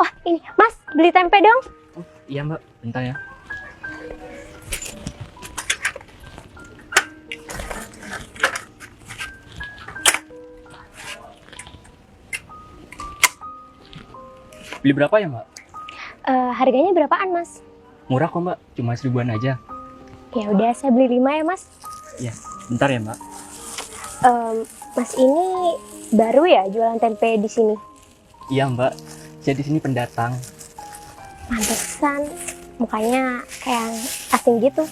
Wah, ini Mas, beli tempe dong. Oh, iya Mbak, bentar ya. Beli berapa ya Mbak? Harganya berapaan Mas? Murah kok Mbak, cuma 1000-an aja. Ya udah, saya beli 5 ya Mas. Iya, bentar ya Mbak. Mas ini baru ya jualan tempe di sini? Iya Mbak, saya di sini pendatang. Pantesan mukanya kayak asing gitu.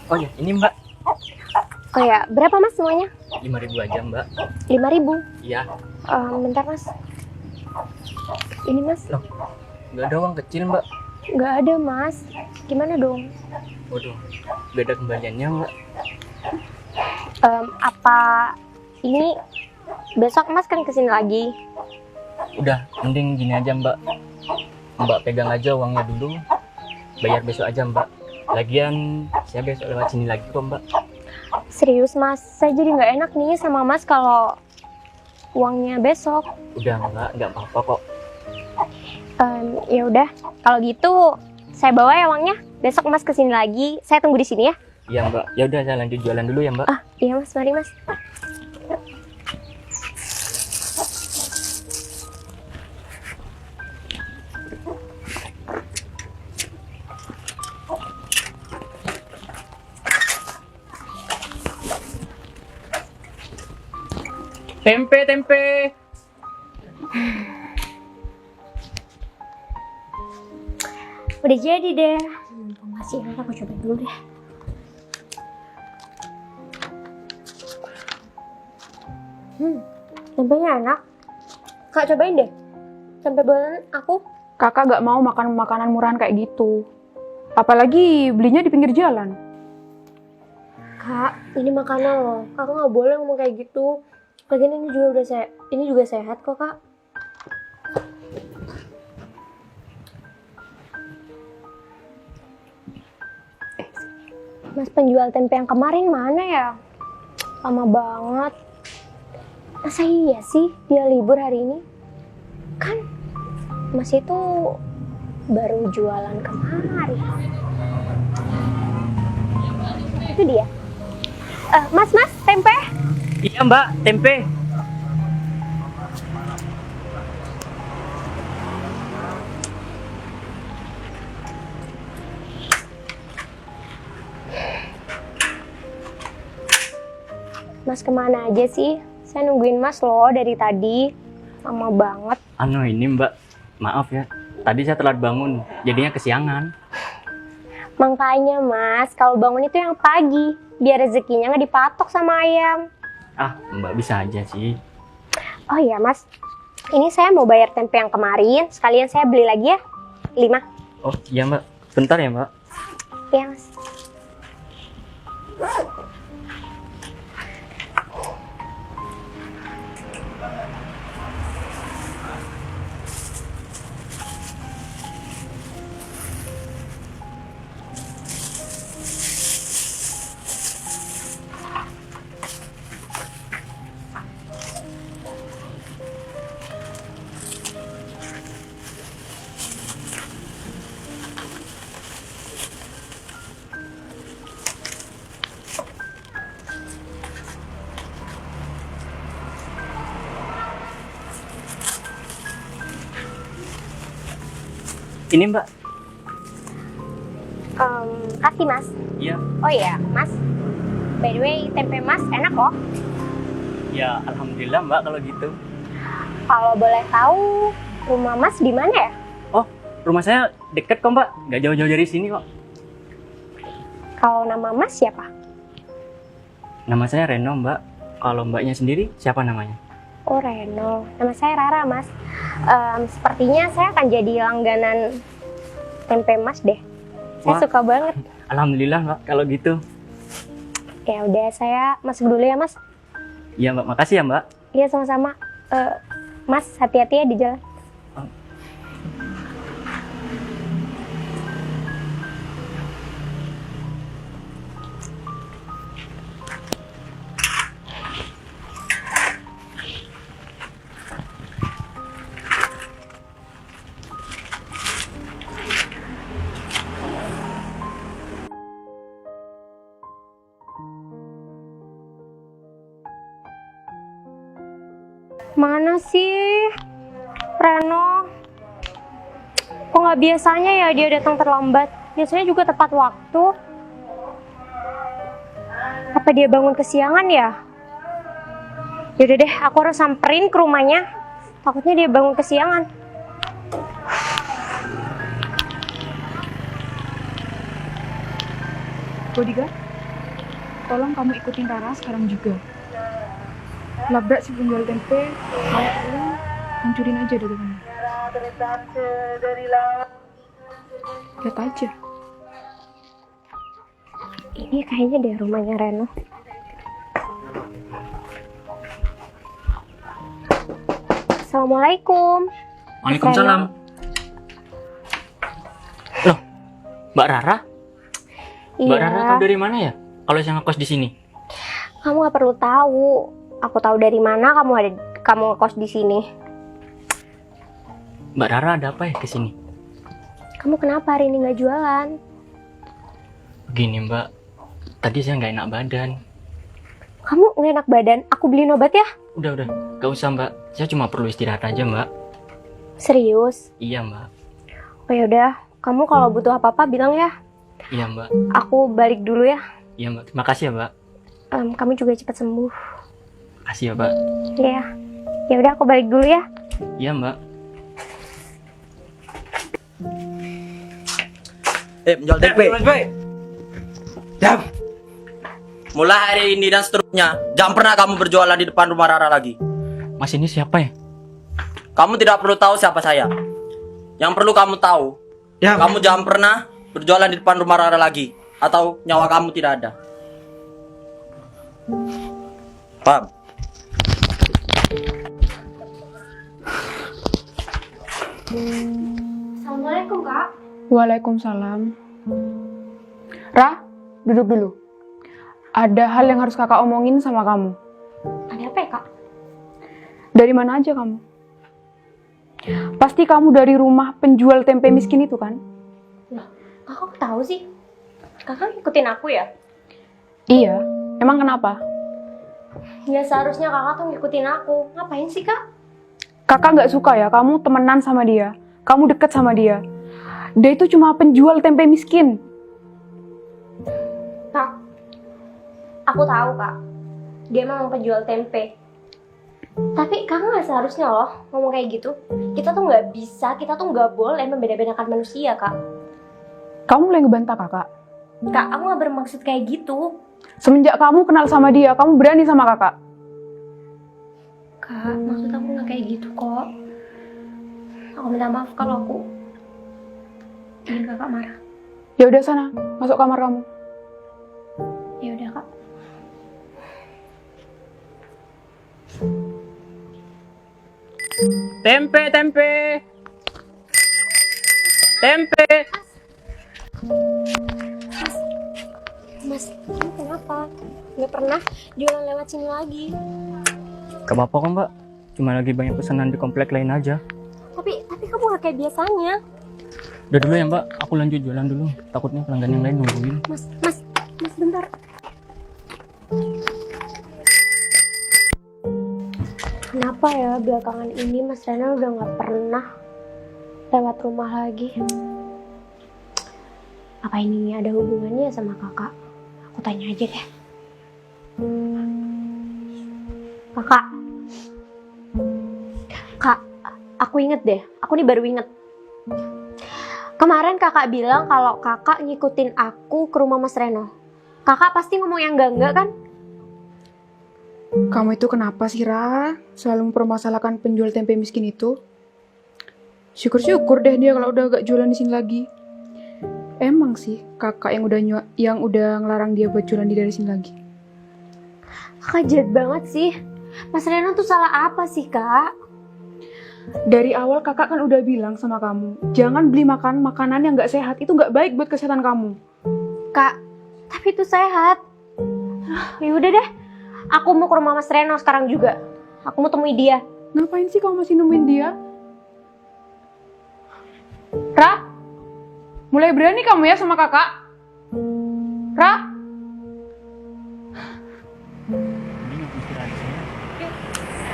Oh ya, ini Mbak. Oh ya, berapa Mas semuanya? 5.000 aja Mbak. 5.000. Iya. Bentar Mas. Ini Mas. Loh, nggak ada uang kecil Mbak. Nggak ada Mas. Gimana dong? Waduh, nggak ada kembaliannya Mbak. Apa ini besok Mas kan kesini lagi? Udah, mending gini aja Mbak. Mbak pegang aja uangnya dulu. Bayar besok aja Mbak. Lagian saya besok lewat sini lagi kok Mbak. Serius Mas, saya jadi nggak enak nih sama Mas kalau uangnya besok. Udah Mbak, nggak apa-apa kok. Ya udah, kalau gitu saya bawa ya uangnya. Besok Mas kesini lagi, saya tunggu di sini ya. Iya Mbak, ya udah saya lanjut jualan dulu ya Mbak. Iya Mas, mari Mas. Tempe, tempe. Udah jadi deh. Masih enak, aku coba dulu deh. Tempenya enak. Kak, cobain deh. Tempe buatan aku. Kakak gak mau makan makanan murahan kayak gitu. Apalagi belinya di pinggir jalan. Kak, ini makanan loh. Kakak nggak boleh ngomong kayak gitu. Lagian ini juga sehat kok, Kak. Mas penjual tempe yang kemarin mana ya? Lama banget. Masa iya sih dia libur hari ini? Kan Mas itu baru jualan kemarin. Itu dia. Mas, tempe. Iya Mbak, tempe. Mas kemana aja sih? Saya nungguin Mas loh dari tadi. Lama banget. Ini Mbak, maaf ya. Tadi saya telat bangun, jadinya kesiangan. Makanya Mas, kalau bangun itu yang pagi. Biar rezekinya nggak dipatok sama ayam. Mbak bisa aja sih. Oh iya Mas, ini saya mau bayar tempe yang kemarin. Sekalian saya beli lagi ya, 5. Oh iya Mbak, bentar ya Mbak. Iya Mas. Ini Mbak. Kasih Mas. Iya. Oh iya Mas, by the way tempe Mas enak kok. Ya alhamdulillah Mbak kalau gitu. Kalau boleh tahu rumah Mas di mana ya? Oh, rumah saya deket kok Mbak, nggak jauh-jauh dari sini kok. Kalau nama Mas siapa? Nama saya Reno Mbak. Kalau Mbaknya sendiri siapa namanya? Oh Reno, nama saya Rara Mas. Sepertinya saya akan jadi langganan tempe Mas deh. Saya Wah. suka banget. Alhamdulillah Mbak kalau gitu. Ya udah saya masuk dulu ya Mas. Iya Mbak, makasih ya Mbak. Iya sama-sama. Mas, hati-hati ya di jalan. Mana sih Reno? Kok nggak biasanya ya dia datang terlambat? Biasanya juga tepat waktu. Apa dia bangun kesiangan ya? Yaudah deh, aku harus samperin ke rumahnya. Takutnya dia bangun kesiangan. Bodyguard, tolong kamu ikutin Rara sekarang juga. Labrak si penjual tempe, kalau perlu hancurin aja dagangannya. Lihat aja. Ini kayaknya deh rumahnya Reno. Assalamualaikum. Waalaikumsalam. Loh, Mbak Rara? Mbak Rara tahu dari mana ya? Kalau saya ngekos di sini. Kamu gak perlu tahu. Aku tahu dari mana kamu ngekos di sini. Mbak Rara ada apa ya ke sini? Kamu kenapa hari ini nggak jualan? Begini Mbak, tadi saya nggak enak badan. Kamu nggak enak badan? Aku beliin obat ya? Udah, gak usah Mbak. Saya cuma perlu istirahat aja Mbak. Serius? Iya Mbak. Oh yaudah, kamu kalau butuh apa-apa bilang ya. Iya Mbak. Aku balik dulu ya. Iya Mbak. Terima kasih ya Mbak. Kamu juga cepat sembuh. Makasih ya Mbak. Iya. Ya udah aku balik dulu ya. Iya Mbak. Penjual tempe. Diam. Mulai hari ini dan seterusnya, jangan pernah kamu berjualan di depan rumah Rara lagi. Mas ini siapa ya? Kamu tidak perlu tahu siapa saya. Yang perlu kamu tahu, kamu jangan pernah berjualan di depan rumah Rara lagi, atau nyawa kamu tidak ada. Paham? Assalamualaikum Kak. Waalaikumsalam. Ra, duduk dulu. Ada hal yang harus kakak omongin sama kamu. Ada apa ya Kak? Dari mana aja kamu? Pasti kamu dari rumah penjual tempe miskin itu kan? Loh, kakak kok tahu sih? Kakak ngikutin aku ya? Iya, emang kenapa? Ya seharusnya kakak tuh ngikutin aku. Ngapain sih Kak? Kakak nggak suka ya kamu temenan sama dia, kamu deket sama dia. Dia itu cuma penjual tempe miskin. Kak, aku tahu Kak. Dia memang penjual tempe. Tapi kakak nggak seharusnya loh ngomong kayak gitu. Kita tuh nggak bisa, kita tuh nggak boleh membeda-bedakan manusia Kak. Kamu mulai ngebantah kakak. Kak, aku nggak bermaksud kayak gitu. Semenjak kamu kenal sama dia, kamu berani sama kakak. Kak, maksud aku nggak kayak gitu kok. Aku minta maaf kalau aku bikin kakak marah. Ya udah sana, masuk kamar kamu. Ya udah Kak. Tempe. Mas, kamu kenapa? Nggak pernah jualan lewat sini lagi. Gak apa-apa kok Mbak. Cuma lagi banyak pesanan di komplek lain aja. Tapi kamu nggak kayak biasanya. Udah dulu ya Mbak, aku lanjut jualan dulu. Takutnya pelanggan yang lain nungguin. Mas, bentar. Kenapa ya belakangan ini Mas Rena udah nggak pernah lewat rumah lagi? Apa ini ada hubungannya sama kakak? Aku tanya aja deh. Kak, aku inget deh. Aku nih baru inget. Kemarin kakak bilang kalau kakak ngikutin aku ke rumah Mas Reno. Kakak pasti ngomong yang enggak kan? Kamu itu kenapa sih, Ra? Selalu mempermasalahkan penjual tempe miskin itu? Syukur-syukur deh dia kalau udah gak jualan di sini lagi. Emang sih, kakak yang udah ngelarang dia buat jualan dari sini lagi. Kakak jahat banget sih. Mas Reno tuh salah apa sih, Kak? Dari awal kakak kan udah bilang sama kamu, jangan beli makanan yang nggak sehat, itu nggak baik buat kesehatan kamu. Kak, tapi itu sehat. Ya udah deh, aku mau ke rumah Mas Reno sekarang juga. Aku mau temui dia. Ngapain sih kamu masih nemuin dia? Ra, mulai berani kamu ya sama kakak? Ra? Mending aku istirahat di sini.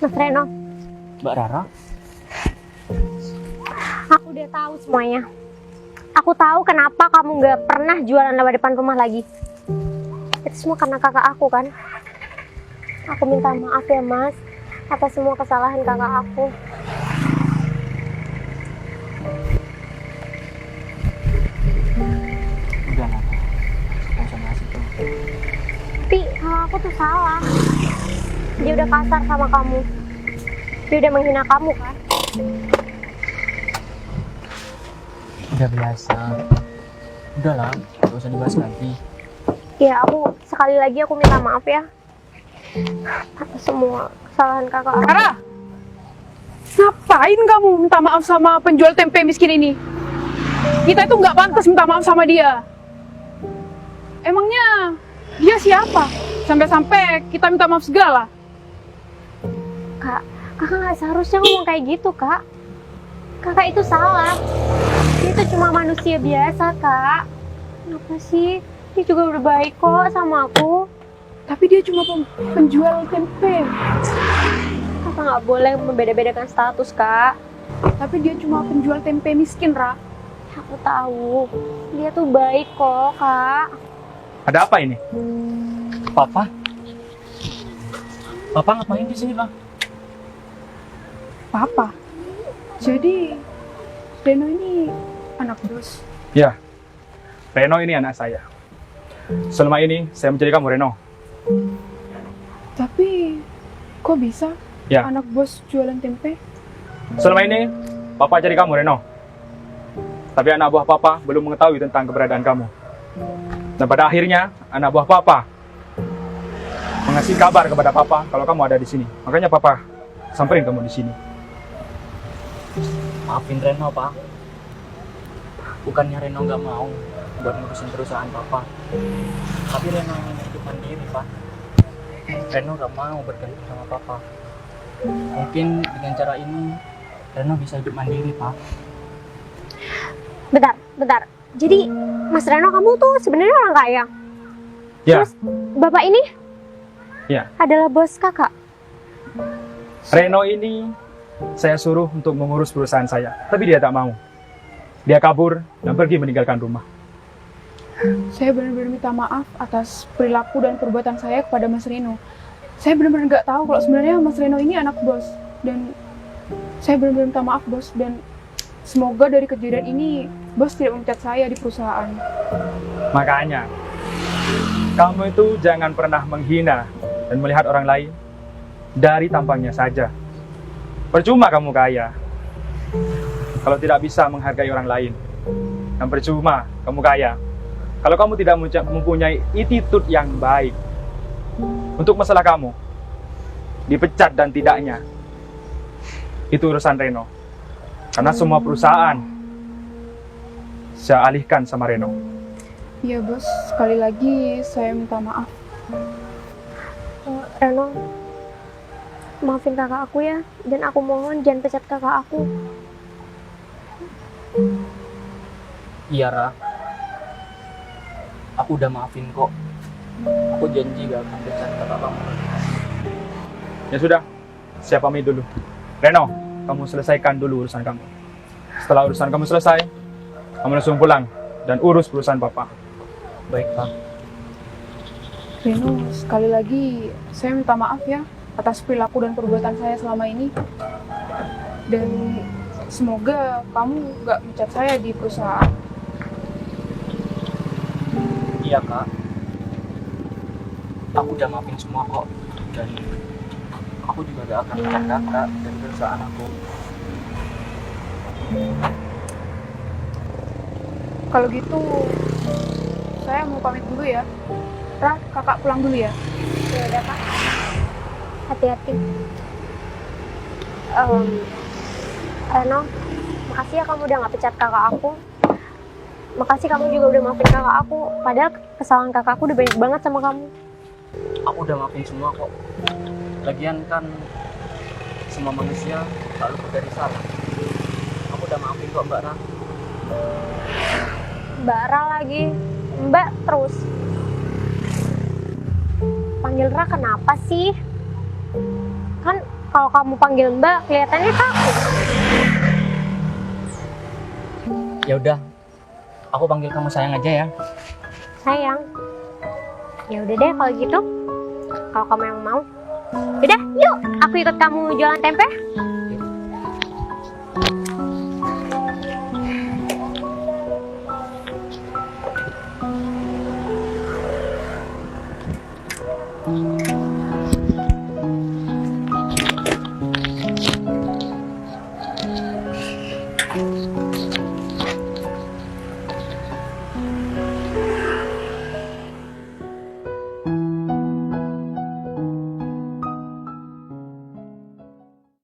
Mas Reno, Mbak Rara, aku udah tahu semuanya. Aku tahu kenapa kamu nggak pernah jualan lewat depan rumah lagi. Itu semua karena kakak aku kan. Aku minta maaf ya Mas atas semua kesalahan kakak aku. udah lah. Gak usah bahas itu. Tapi kakak aku tuh salah. Dia udah kasar sama kamu. Dia udah menghina kamu kan. Udah biasa. Udahlah, gak usah dibahas lagi. Ya aku sekali lagi aku minta maaf ya atas semua kesalahan kakak aku. Ra, ngapain kamu minta maaf sama penjual tempe miskin ini? Kita itu nggak pantas minta maaf sama dia. Emangnya dia siapa? Sampai-sampai kita minta maaf segala. Kak, kakak nggak seharusnya ngomong kayak gitu kak. Kakak itu salah. Dia itu cuma manusia biasa kak. Kenapa sih? Dia juga udah baik kok sama aku. Tapi dia cuma penjual tempe. Kakak nggak boleh membeda-bedakan status kak. Tapi dia cuma penjual tempe miskin, Ra. Aku tahu. Dia tuh baik kok kak. Ada apa ini? Papa? Papa ngapain di sini, Pak? Papa. Jadi Reno ini anak bos. Ya, Reno ini anak saya. Selama ini saya mencari kamu, Reno. Tapi kok bisa Ya. anak bos jualan tempe? Selama ini Papa cari kamu, Reno. Tapi anak buah Papa belum mengetahui tentang keberadaan kamu. Dan pada akhirnya anak buah Papa mengasih kabar kepada Papa kalau kamu ada di sini. Makanya Papa samperin kamu di sini. Maafin Reno, Pak. Bukannya Reno nggak mau buat ngurusin perusahaan Papa. Tapi Reno ingin hidup mandiri, Pak. Reno nggak mau bergantung sama Papa. Mungkin dengan cara ini Reno bisa hidup mandiri, Pak. Bentar. Jadi Mas Reno kamu tuh sebenarnya orang kaya. Ya, Terus bapak ini ya. adalah bos kakak. Reno ini saya suruh untuk mengurus perusahaan saya, tapi dia tak mau. Dia kabur dan pergi meninggalkan rumah. Saya benar-benar minta maaf atas perilaku dan perbuatan saya kepada Mas Reno. Saya benar-benar nggak tahu kalau sebenarnya Mas Reno ini anak bos. Dan saya benar-benar minta maaf, bos. Dan semoga dari kejadian ini, bos tidak memecat saya di perusahaan. Makanya, kamu itu jangan pernah menghina dan melihat orang lain dari tampangnya saja. Percuma kamu kaya kalau tidak bisa menghargai orang lain. Dan percuma kamu kaya kalau kamu tidak mempunyai attitude yang baik. Untuk masalah kamu, dipecat dan tidaknya, itu urusan Reno. Karena semua perusahaan saya alihkan sama Reno. Iya, bos. Sekali lagi saya minta maaf. Reno, maafin kakak aku ya. Dan aku mohon jangan pecat kakak aku. Iya, Ra. Aku udah maafin kok. Aku janji gak akan pecat kakak kamu. Ya sudah, saya pamit dulu. Reno, kamu selesaikan dulu urusan kamu. Setelah urusan kamu selesai, kamu langsung pulang dan urus perusahaan Papa. Baik, Pak. Reno, sekali lagi saya minta maaf ya atas perilaku dan perbuatan saya selama ini. Dan semoga kamu nggak mecat saya di perusahaan. Iya kak, aku udah maafin semua kok. Dan aku juga gak akan pecat kakak dan perusahaan aku. Kalau gitu, saya mau pamit dulu ya. Ra, kakak pulang dulu ya. Ya udah kak, hati-hati. Reno, makasih ya kamu udah nggak pecat kakak aku. Makasih kamu juga udah maafin kakak aku. Padahal kesalahan kakak aku udah banyak banget sama kamu. Aku udah maafin semua kok. Lagian kan semua manusia selalu berdari salah. Aku udah maafin kok Mbak Ra. Mbak Ra lagi. Mbak terus. Panggil Ra kenapa sih? Kan kalau kamu panggil Mbak kelihatannya takut. Ya udah, aku panggil kamu sayang aja ya. Sayang. Ya udah deh kalau gitu. Kalau kamu yang mau. Udah, yuk aku ikut kamu jualan tempe.